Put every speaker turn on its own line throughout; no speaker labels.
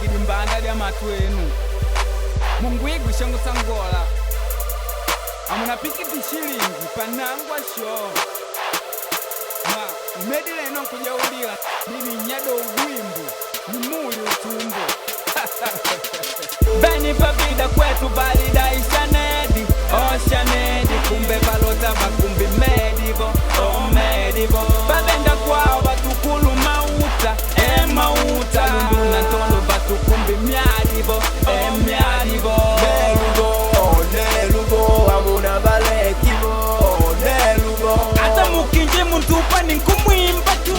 kidimbanda lya matwenu mungwigwi shangu sangola amuna pikiti shilingi panangwa show ma medile ino kujaulila dini nyado ugwimbu nimuli utumbo Beni pavida kwetu balida ishanedi Oshanedi kumbe balota bakumbi medivo Oh medivo Bavenda kwao batukulu mauta mauta Lunduna ntondo batukumbi miadivo miadivo
Nelugo amuna balekivo Nelugo
Ata mukinje muntupa ninkumwimba tu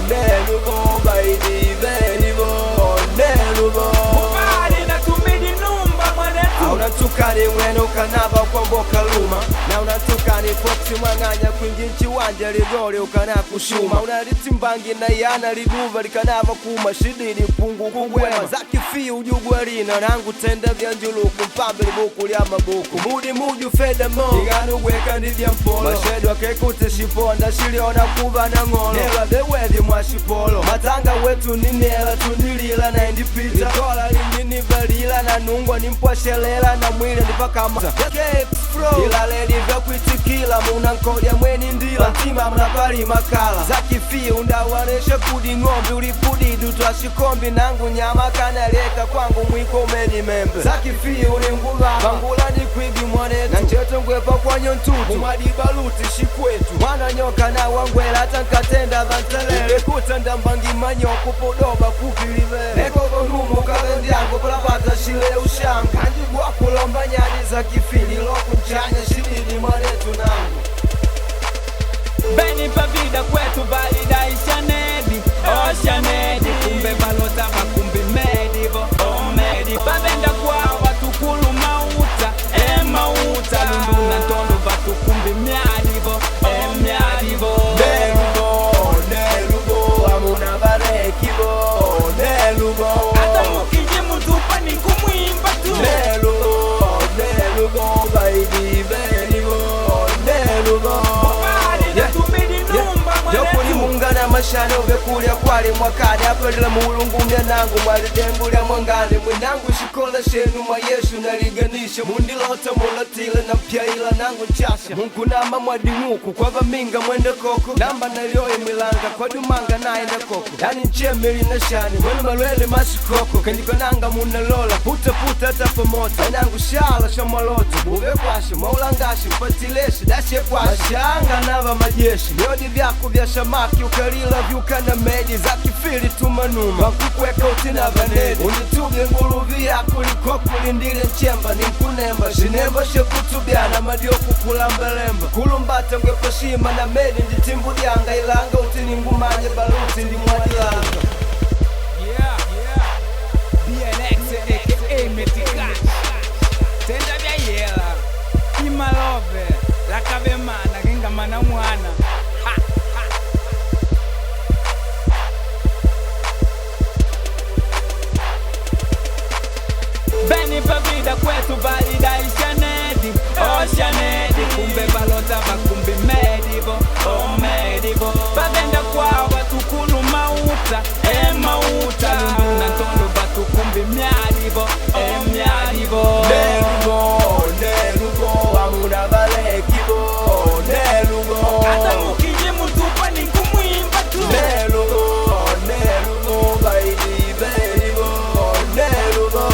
Nelugo baidi benivo Nelugo Unatukani mwenu kanava kwa mboka luma Na unatukani foksi mwanganya kuingi nchiwanja ligori ukana kushuma Unariti mbangi na yana liduva likanava kuma shidini pungu kugwema Zaki fi ujugwa rina nangu tenda vya njuluku Mpambe libuku lya mabuku Mudi muju feda mo Iganu weka ndivya mpolo Mashedu kekute shiponda shiliona kuva na ngolo Nela dewethi mwa shipolo Matanga wetu ni nela tundilila na indipita Itola lindini balila na nungwa nimpwa shelela na mwile nipaka ila ledi vya kuitikila muna nkodia mweni ndila Ntima mnapari makala Zaki fi undawanesha kudi ngombi Ulipudidu twashikombi nangu nyama kanaleka kwangu mwiko umeni membe Zaki fi uningula Bangula ni kwigi mwanetu Na ncheto ngwepa kwa nyontutu Umadi baluti shikwetu Mwana nyoka na wangwela Tankatenda vantalele Ekuta ndambangi manyoku podoba kukilive Eko konumu kavendiango Kulapata shile ushanga Kanjibwa kulomba nyadi za kifili Loku nchanya shidini mwanetu nangu
Beni pavida kwetu balida ishanedi Oshanedi kumbe balota bakumbi medivo Oh medivo Bavenda kwao batukulu mauta mauta Lunduna ntondo batukumbi miadivo miadivo
Nelugo amuna balekivo Nelugo
Ata mukinje mutupa ninkumwimba tu
Nelugo baidi benivo Nelugo Jokuni mungana mashano bekulya kwali mwakani Apelila muulungumya nangu mwalidengulya mwangani Mwenangu shikola shenu mwa Yesu naliganisha Mundilota mulatila na mpyaila nangu nchasha Munkunama mwadimuku kwa vaminga mwende koko Namba nalioye mwilanga kwa dumanga naenda koko Yani nchemeli na shani mwenu malwele mashikoko Kandiko nanga munalola puta puta tapa moto Enangu shala shamaloto Uve kwashe maulangashi mpatileshi dashe kwashe Mashanga nava majeshi Yodi vyako vya shamaki ukalila vyukana medi za kifili tumanuma Wakukweka utina vanedi Unituge nguluvi yako likoku lindile nchemba ni mkunemba Shinemba shekutubiana madioku kulambelemba Kulumbata ngwepa shima na medi nditimbu dianga ilanga utini ngumanye baluti ndi mwadilanga
BNX aka Metikash Tenda vya yela Imalove Lakabe mana genga mana mwana Beni pavida kwetu balida ishanedi Oshanedi kumbe balota bakumbi medivo Oh medivo Bavenda kwao batukulu mauta mauta Lunduna ntondo batukumbi miadivo miadivo
Nelugo amuna balekivo Nelugo
Ata mukinje mutupa ninkumwimba tu
Nelugo baidi benivo Nelugo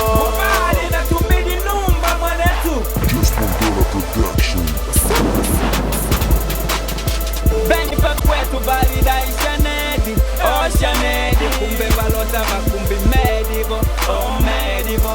Beni pa kwetu balida ishanedi Oshanedi kumbe balota bakumbi medivo Oh medivo